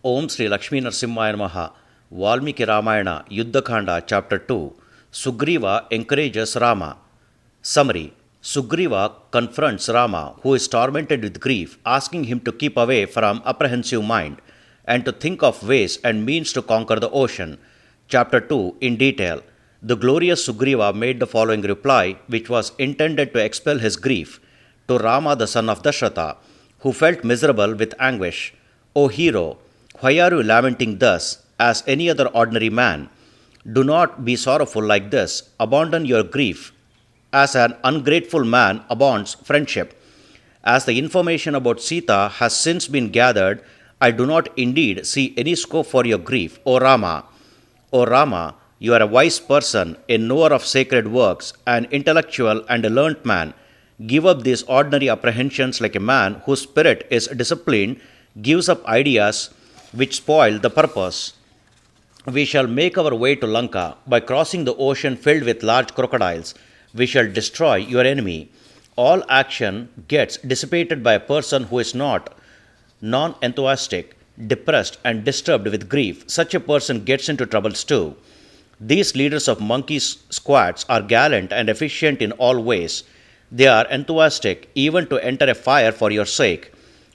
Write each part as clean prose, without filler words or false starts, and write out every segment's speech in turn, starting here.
Om Sri Lakshmi Narsimhaya Namaha. Valmiki Ramayana, Yuddha Kanda, Chapter 2. Sugriva encourages Rama. Summary. Sugriva confronts Rama, who is tormented with grief, asking him to keep away from apprehensive mind and to think of ways and means to conquer the ocean. Chapter 2 in detail. The glorious Sugriva made the following reply, which was intended to expel his grief, to Rama the son of Dasharatha, who felt miserable with anguish. O hero, why are you lamenting thus, as any other ordinary man? Do not be sorrowful like this. Abandon your grief, as an ungrateful man abandons friendship. As the information about Sita has since been gathered, I do not indeed see any scope for your grief, O Rama. O Rama, you are a wise person, a knower of sacred works, an intellectual and a learnt man. Give up these ordinary apprehensions like a man whose spirit is disciplined gives up ideas which spoil the purpose. We shall make our way to Lanka by crossing the ocean filled with large crocodiles. We shall destroy your enemy. All action gets dissipated by a person who is not non-enthusiastic, depressed and disturbed with grief. Such a person gets into troubles too. These leaders of monkey squads are gallant and efficient in all ways. They are enthusiastic even to enter a fire for your sake.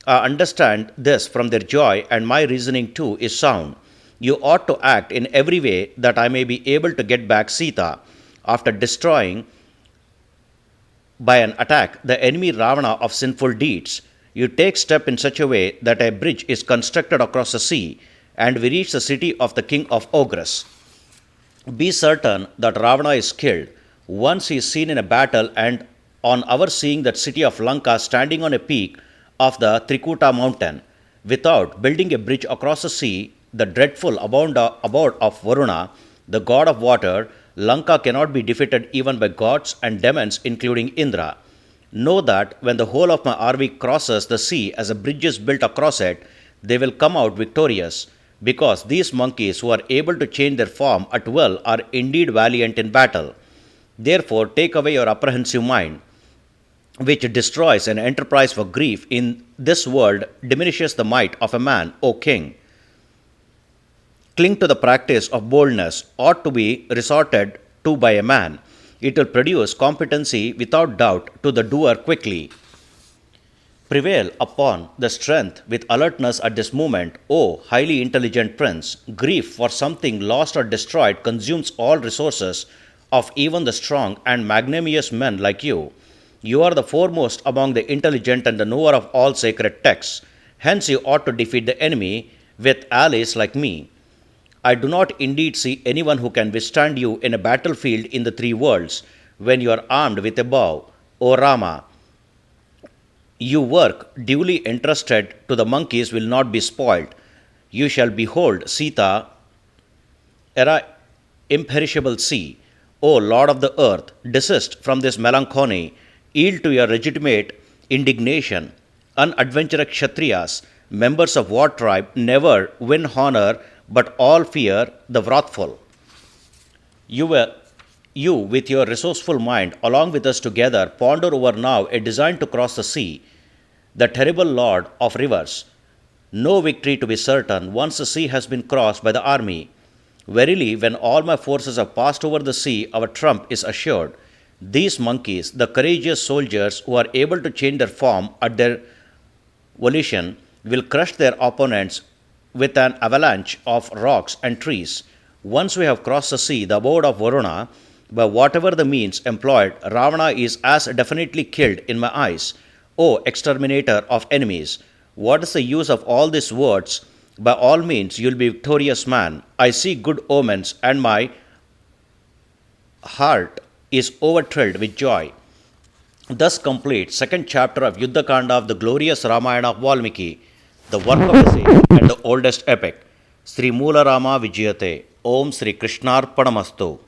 I understand this from their joy, and my reasoning too is sound. You ought to act in every way that I may be able to get back Sita. After destroying by an attack the enemy Ravana of sinful deeds, you take step in such a way that a bridge is constructed across the sea, and we reach the city of the king of ogres. Be certain that Ravana is killed once he is seen in a battle, and on our seeing that city of Lanka standing on a peak of the Trikuta mountain. Without building a bridge across the sea, the dreadful abode of Varuna, the god of water, Lanka cannot be defeated even by gods and demons, including Indra. Know that when the whole of my army crosses the sea as a bridge is built across it, they will come out victorious, because these monkeys who are able to change their form at will are indeed valiant in battle. Therefore, take away your apprehensive mind, which destroys an enterprise for grief in this world, diminishes the might of a man, O king. Cling to the practice of boldness, ought to be resorted to by a man. It will produce competency without doubt to the doer quickly. Prevail upon the strength with alertness at this moment, O highly intelligent prince. Grief for something lost or destroyed consumes all resources of even the strong and magnanimous men like you. You are the foremost among the intelligent and the knower of all sacred texts. Hence you ought to defeat the enemy with allies like me. I do not indeed see anyone who can withstand you in a battlefield in the three worlds when you are armed with a bow, O Rama. Your work duly entrusted to the monkeys will not be spoiled. You shall behold Sita, imperishable sea. O Lord of the earth, desist from this melancholy. Yield to your legitimate indignation. Unadventurous Kshatriyas, members of what tribe, never win honor, but all fear the wrathful. You, with your resourceful mind, along with us together, ponder over now a design to cross the sea, the terrible lord of rivers. No victory to be certain once the sea has been crossed by the army. Verily, when all my forces have passed over the sea, our trump is assured. These monkeys, the courageous soldiers who are able to change their form at their volition, will crush their opponents with an avalanche of rocks and trees. Once we have crossed the sea, the abode of Varuna, by whatever the means employed, Ravana is as definitely killed in my eyes. O exterminator of enemies, what is the use of all these words? By all means, you will be victorious man. I see good omens, and my heart is overthrilled with joy. Thus completes second chapter of Yuddha Kanda of the glorious Ramayana of Valmiki, the work of the sage and the oldest epic. Sri Moola Rama Vijayate. Om Sri Krishnarpanamastu.